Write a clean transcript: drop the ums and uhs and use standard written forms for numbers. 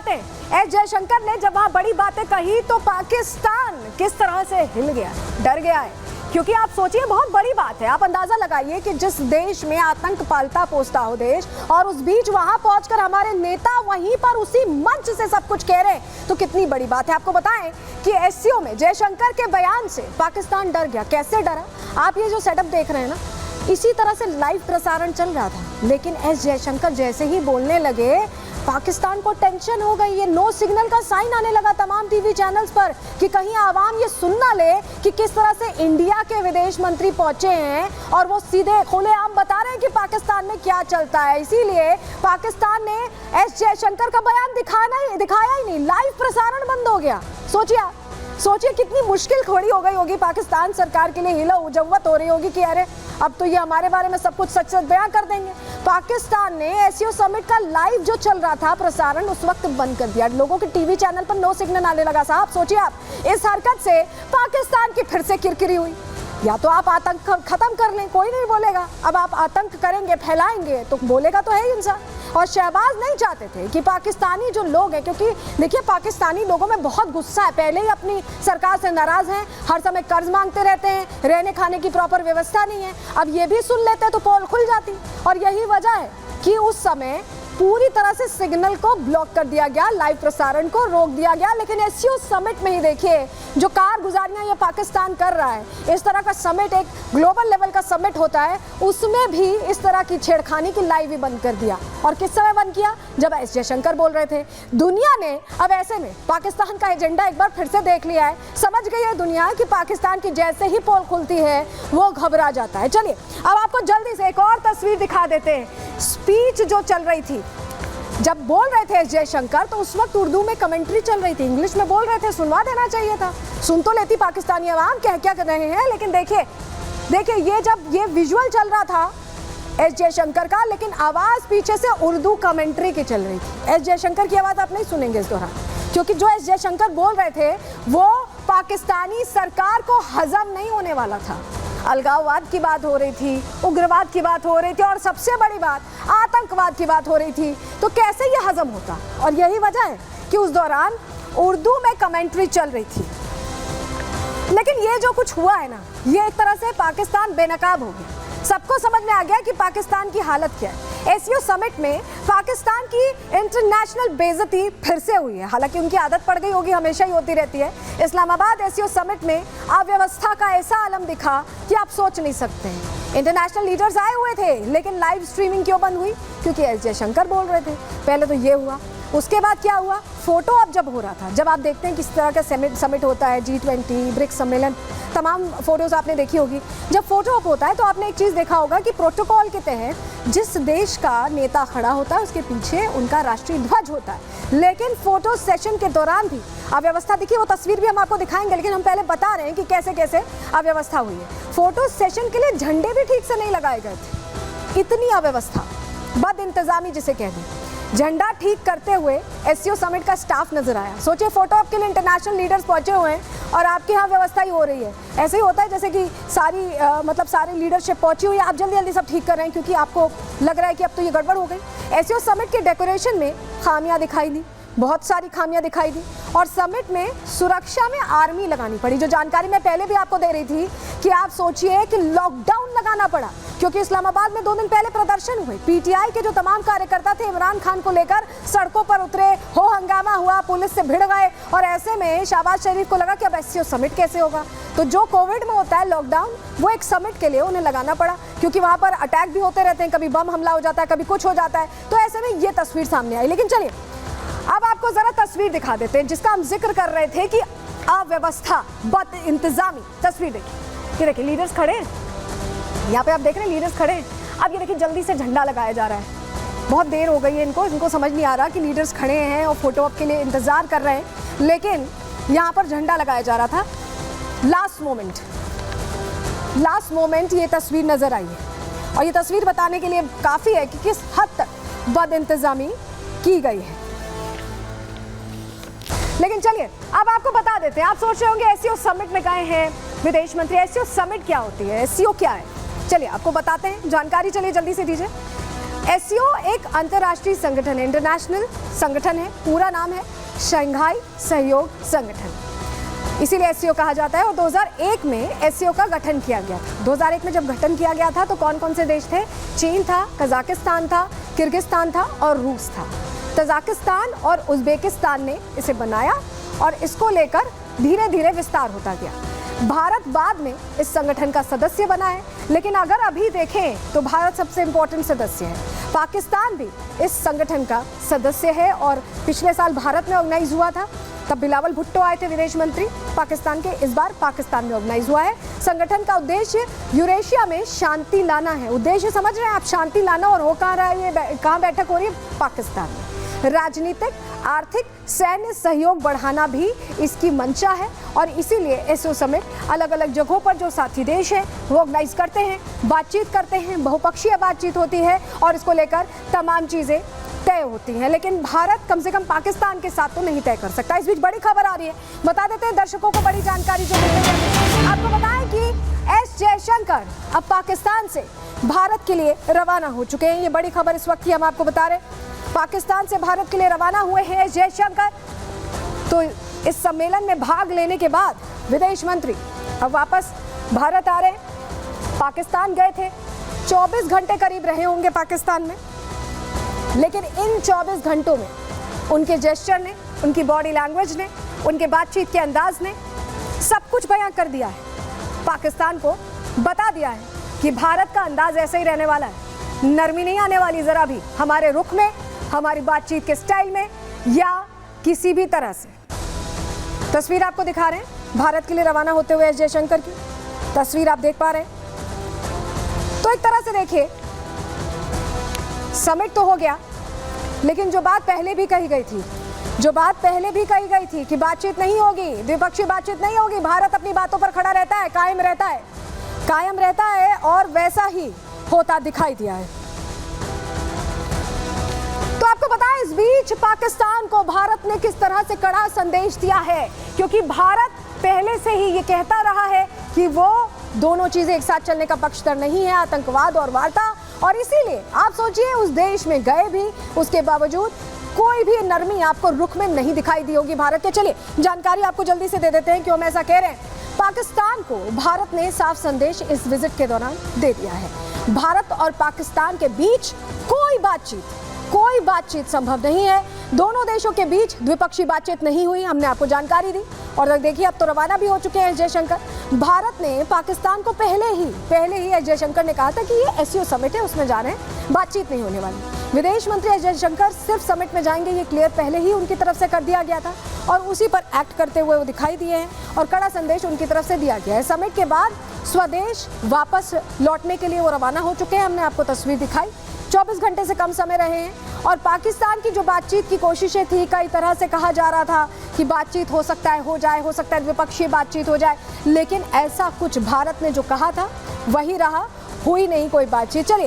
बातें एस जयशंकर ने जब वहां बड़ी बातें कही तो पाकिस्तान किस तरह से हिल गया, डर गया है। क्योंकि आप सोचिए, बहुत बड़ी बात है। आप अंदाजा लगाइए कि जिस देश में आतंक पालता पोसता हो देश, और उस बीच वहां पहुंचकर हमारे नेता वहीं पर उसी मंच से सब कुछ कह रहे हैं, तो कितनी बड़ी बात है। आपको बताएं कि एससीओ में जयशंकर के बयान से पाकिस्तान डर गया। कैसे डरा? आप ये जो सेटअप देख रहे हैं ना, इसी तरह से लाइव प्रसारण चल रहा था, लेकिन एस जयशंकर जैसे ही बोलने लगे पाकिस्तान को टेंशन हो गई। ये नो सिग्नल का साइन आने लगा तमाम टीवी चैनल्स पर कि कहीं आवाम ये सुन ना ले कि किस तरह से इंडिया के विदेश मंत्री पहुंचे हैं और वो सीधे खुलेआम बता रहे हैं कि पाकिस्तान में क्या चलता है। इसीलिए पाकिस्तान ने एस जयशंकर का बयान दिखाया ही नहीं, लाइव प्रसारण बंद हो गया। सोचिए कितनी मुश्किल खड़ी हो गई होगी पाकिस्तान सरकार के लिए, हिला उजव्वत हो रही होगी कि अरे अब तो ये हमारे बारे में सब कुछ सच सच बयान कर देंगे। पाकिस्तान ने एससीओ समिट का लाइव जो चल रहा था प्रसारण उस वक्त बंद कर दिया। लोगों के टीवी चैनल पर नो सिग्नल आने लगा। साहब सोचिए, आप इस हरकत से पाकिस्तान की फिर से किरकिरी हुई। या तो आप आतंक खत्म कर लें, कोई नहीं बोलेगा। अब आप आतंक करेंगे, फैलाएंगे, तो बोलेगा तो है ही इंसान। और शहबाज नहीं चाहते थे कि पाकिस्तानी जो लोग हैं, क्योंकि देखिए पाकिस्तानी लोगों में बहुत गुस्सा है, पहले ही अपनी सरकार से नाराज हैं, हर समय कर्ज मांगते रहते हैं, रहने खाने की प्रॉपर व्यवस्था नहीं है। अब ये भी सुन लेते तो पोल खुल जाती। और यही वजह है कि उस समय पूरी तरह से सिग्नल को ब्लॉक कर दिया गया, लाइव प्रसारण को रोक दिया गया। लेकिन एससीओ समिट में ही देखिए जो कारगुजारियां ये पाकिस्तान कर रहा है, इस तरह का समिट एक ग्लोबल लेवल का समिट होता है, उसमें भी इस तरह की छेड़खानी की लाइव ही बंद कर दिया। और किस समय बंद किया? जब एस जयशंकर बोल रहे थे। दुनिया ने अब ऐसे में पाकिस्तान का एजेंडा एक बार फिर से देख लिया है, समझ गई है दुनिया कि पाकिस्तान की जैसे ही पोल खुलती है वो घबरा जाता है। चलिए अब आपको जल्दी से एक और तस्वीर दिखा देते हैं। स्पीच जो चल रही थी, जब बोल रहे थे एस जयशंकर, तो उस वक्त उर्दू में कमेंट्री चल रही थी, इंग्लिश में बोल रहे थे, सुनवा देना चाहिए था। सुन तो लेती पाकिस्तानी अवाम क्या कर रहे हैं। लेकिन देखिए ये जब ये विजुअल चल रहा था एस जयशंकर का, लेकिन आवाज पीछे से उर्दू कमेंट्री की चल रही थी। एस जयशंकर की आवाज आप नहीं सुनेंगे इस दौरान, क्योंकि जो एस जयशंकर बोल रहे थे वो पाकिस्तानी सरकार को हजम नहीं होने वाला था। अलगाववाद की बात हो रही थी, उग्रवाद की बात हो रही थी, और सबसे बड़ी बात आतंकवाद की बात हो रही थी। तो कैसे ये हजम होता? और यही वजह है कि उस दौरान उर्दू में कमेंट्री चल रही थी। लेकिन ये जो कुछ हुआ है ना, ये एक तरह से पाकिस्तान बेनकाब हो गया। सबको समझ में आ गया कि पाकिस्तान की हालत क्या है। एससीओ समिट में पाकिस्तान की इंटरनेशनल बेइज्जती फिर से हुई है। हालांकि उनकी आदत पड़ गई होगी, हमेशा ही होती रहती है। इस्लामाबाद एससीओ समिट में अव्यवस्था का ऐसा आलम दिखा कि आप सोच नहीं सकते हैं। इंटरनेशनल लीडर्स आए हुए थे, लेकिन लाइव स्ट्रीमिंग क्यों बंद हुई? क्योंकि एस जयशंकर बोल रहे थे। पहले तो ये हुआ, उसके बाद क्या हुआ? फोटो अब जब हो रहा था, जब आप देखते हैं किस तरह का समिट होता है, G20, ब्रिक्स सम्मेलन, तमाम फोटोज आपने देखी होगी। जब फोटो अप होता है तो आपने एक चीज़ देखा होगा कि प्रोटोकॉल के तहत जिस देश का नेता खड़ा होता है उसके पीछे उनका राष्ट्रीय ध्वज होता है। लेकिन फोटो सेशन के दौरान भी अव्यवस्था दिखी। वो तस्वीर भी हम आपको दिखाएंगे, लेकिन हम पहले बता रहे हैं कि कैसे कैसे अव्यवस्था हुई है। फोटो सेशन के लिए झंडे भी ठीक से नहीं लगाए गए थे, इतनी अव्यवस्था, बद इंतजामी जिसे कह दें। झंडा ठीक करते हुए एससीओ समिट का स्टाफ नजर आया। सोचिए, फोटो ऑप के लिए इंटरनेशनल लीडर्स पहुंचे हुए हैं और आपके यहाँ व्यवस्था ही हो रही है। ऐसे ही होता है जैसे कि सारी लीडरशिप पहुंची हुई है, आप जल्दी जल्दी सब ठीक कर रहे हैं क्योंकि आपको लग रहा है कि अब तो ये गड़बड़ हो गई। एससीओ समिट के डेकोरेशन में खामियां दिखाई दी, बहुत सारी खामियां दिखाई दी। और समिट में सुरक्षा में आर्मी लगानी पड़ी। जो जानकारी मैं पहले भी आपको दे रही थी कि आप सोचिए कि लॉकडाउन लगाना पड़ा, क्योंकि इस्लामाबाद में 2 दिन पहले प्रदर्शन हुए। पीटीआई के जो तमाम कार्यकर्ता थे इमरान खान को लेकर सड़कों पर उतरे, हो हंगामा हुआ, पुलिस से भिड़ गए। और ऐसे में शहबाज शरीफ को लगा कि अब एससीओ समिट कैसे होगा। तो जो कोविड में होता है लॉकडाउन, वो एक समिट के लिए उन्हें लगाना पड़ा, क्योंकि वहां पर अटैक भी होते रहते हैं, कभी बम हमला हो जाता है, कभी कुछ हो जाता है। तो ऐसे में ये तस्वीर सामने आई। लेकिन चलिए अब आपको जरा तस्वीर दिखा देते हैं जिसका हम जिक्र कर रहे थे कि अव्यवस्था, बद इंतजामी। तस्वीर देखिए, ये देखिए लीडर्स खड़े हैं, यहाँ पे आप देख रहे हैं लीडर्स खड़े हैं। अब ये देखिए जल्दी से झंडा लगाया जा रहा है। बहुत देर हो गई है इनको समझ नहीं आ रहा कि लीडर्स खड़े हैं और फोटो ऑप के लिए इंतजार कर रहे हैं, लेकिन यहाँ पर झंडा लगाया जा रहा था। लास्ट मोमेंट ये तस्वीर नजर आई है, और ये तस्वीर बताने के लिए काफी है कि किस हद तक बद इंतजामी की गई है। लेकिन चलिए अब आपको बता देते हैं। आप सोच रहे होंगे एससीओ समिट में गए हैं विदेश मंत्री, एससीओ समिट क्या होती है, एससीओ क्या है? चलिए आपको बताते हैं, जानकारी चलिए जल्दी से दीजिए। एससीओ एक अंतर्राष्ट्रीय संगठन है, इंटरनेशनल संगठन है, पूरा नाम है शंघाई सहयोग संगठन, इसीलिए एससीओ कहा जाता है। और 2001 में एससीओ का गठन किया गया था। 2001 में जब गठन किया गया था तो कौन कौन से देश थे? चीन था, कजाकिस्तान था, किर्गिस्तान था और रूस था। तजाकिस्तान और उज्बेकिस्तान ने इसे बनाया और इसको लेकर धीरे धीरे विस्तार होता गया। भारत बाद में इस संगठन का सदस्य बना है, लेकिन अगर अभी देखें तो भारत सबसे इंपॉर्टेंट सदस्य है। पाकिस्तान भी इस संगठन का सदस्य है और पिछले साल भारत में ऑर्गेनाइज हुआ था, तब बिलावल भुट्टो आए थे विदेश मंत्री पाकिस्तान के। इस बार पाकिस्तान में ऑर्गेनाइज हुआ है। संगठन का उद्देश्य यूरेशिया में शांति लाना है। उद्देश्य समझ रहे हैं आप, शांति लाना। और हो कहाँ रहा है ये, कहाँ बैठक हो रही है? पाकिस्तान में। राजनीतिक, आर्थिक, सैन्य सहयोग बढ़ाना भी इसकी मंशा है और इसीलिए एससीओ समिट अलग अलग जगहों पर जो साथी देश हैं वो ऑर्गेनाइज करते हैं, बातचीत करते हैं, बहुपक्षीय बातचीत होती है और इसको लेकर तमाम चीज़ें तय होती हैं। लेकिन भारत कम से कम पाकिस्तान के साथ तो नहीं तय कर सकता। इस बीच बड़ी खबर आ रही है, बता देते हैं दर्शकों को बड़ी जानकारी जो मिल रही है। आपको बताएं कि एस जयशंकर अब पाकिस्तान से भारत के लिए रवाना हो चुके हैं। ये बड़ी खबर इस वक्त की हम आपको बता रहे हैं। पाकिस्तान से भारत के लिए रवाना हुए हैं एस जयशंकर। तो इस सम्मेलन में भाग लेने के बाद विदेश मंत्री अब वापस भारत आ रहे हैं। पाकिस्तान गए थे, 24 घंटे करीब रहे होंगे पाकिस्तान में, लेकिन इन 24 घंटों में उनके जेस्चर ने, उनकी बॉडी लैंग्वेज ने, उनके बातचीत के अंदाज ने सब कुछ बयां कर दिया है। पाकिस्तान को बता दिया है कि भारत का अंदाज ऐसे ही रहने वाला है, नरमी नहीं आने वाली जरा भी हमारे रुख में, हमारी बातचीत के स्टाइल में या किसी भी तरह से। तस्वीर आपको दिखा रहे हैं भारत के लिए रवाना होते हुए एस जयशंकर की तस्वीर आप देख पा रहे हैं। तो एक तरह से देखिए, समिट तो हो गया, लेकिन जो बात पहले भी कही गई थी कि बातचीत नहीं होगी, द्विपक्षीय बातचीत नहीं होगी, भारत अपनी बातों पर खड़ा रहता है, कायम रहता है और वैसा ही होता दिखाई दिया है। तो आपको बताएं, इस बीच पाकिस्तान को भारत ने किस तरह से कड़ा संदेश दिया है, क्योंकि भारत पहले से ही ये कहता रहा है कि वो दोनों चीजें एक साथ चलने का पक्षधर नहीं है, आतंकवाद और वार्ता। और इसीलिए आप सोचिए, उस देश में गए भी, उसके बावजूद कोई भी नरमी आपको रुख में नहीं दिखाई दी होगी भारत के। चलिए जानकारी आपको जल्दी से दे देते हैं क्यों हम ऐसा कह रहे हैं। पाकिस्तान को भारत ने साफ संदेश इस विजिट के दौरान दे दिया है। भारत और पाकिस्तान के बीच कोई बातचीत संभव नहीं है। दोनों देशों के बीच द्विपक्षीय बातचीत नहीं हुई, हमने आपको जानकारी दी। और देखिए, अब तो रवाना भी हो चुके हैं जयशंकर। भारत ने पाकिस्तान को पहले ही एस जयशंकर ने कहा था कि ये एससीओ समिट है, उसमें जा रहे हैं, बातचीत नहीं होने वाली। विदेश मंत्री एस जयशंकर सिर्फ समिट में जाएंगे, ये क्लियर पहले ही उनकी तरफ से कर दिया गया था और उसी पर एक्ट करते हुए वो दिखाई दिए हैं और कड़ा संदेश उनकी तरफ से दिया गया है। समिट के बाद स्वदेश वापस लौटने के लिए वो रवाना हो चुके हैं। हमने आपको तस्वीर दिखाई, 24 घंटे से कम समय रहे हैं। और पाकिस्तान की जो बातचीत की कोशिशें थी, कई तरह से कहा जा रहा था कि बातचीत हो सकता है हो सकता है द्विपक्षीय बातचीत हो जाए, लेकिन ऐसा कुछ भारत ने जो कहा था वही रहा, हुई नहीं कोई बातचीत। चलिए